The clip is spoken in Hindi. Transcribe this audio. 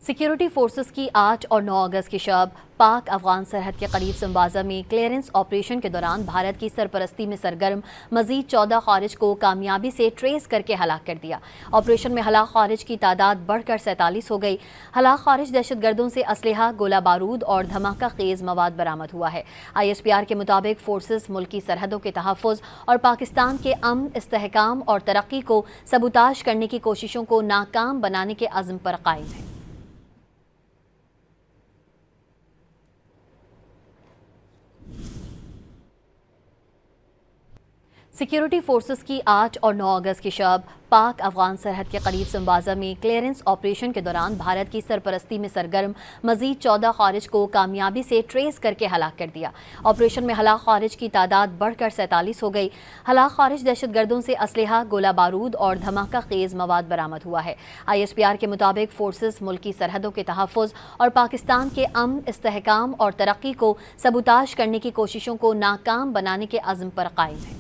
सिक्योरिटी फोर्सेस की 8 और 9 अगस्त की शब पाक अफगान सरहद के करीब संबाजा में क्लियरेंस ऑपरेशन के दौरान भारत की सरपरस्ती में सरगर्म मजीद 14 खारिज को कामयाबी से ट्रेस करके हलाक कर दिया। ऑपरेशन में हलाक खारिज की तादाद बढ़कर 47 हो गई। हलाक खारिज दहशतगर्दों से असलहा, गोला बारूद और धमाका खेज मवाद बरामद हुआ है। ISPR के मुताबिक फोर्सेस मुल्की सरहदों के तहफ़्फ़ुज़ और पाकिस्तान के अमन, इस्तेहकाम और तरक्की को सबूताज करने की कोशिशों को नाकाम बनाने के अज़्म पर कायम है। सिक्योरिटी फोर्सेस की 8 और 9 अगस्त की शब पाक अफगान सरहद के करीब संबाजा में क्लियरेंस ऑपरेशन के दौरान भारत की सरपरस्ती में सरगर्म मजीद 14 खारिज को कामयाबी से ट्रेस करके हलाक कर दिया। ऑपरेशन में हलाक खारिज की तादाद बढ़कर 47 हो गई। हलाक खारिज दहशतगर्दों से असलहा, गोला बारूद और धमाका खेज मवाद बरामद हुआ है। ISPR के मुताबिक फोर्सेस मुल्की सरहदों के तहफ़्फ़ुज़ और पाकिस्तान के अमन, इस्तेहकाम और तरक्की को सबूताज करने की कोशिशों को नाकाम बनाने के अज़्म पर कायम है।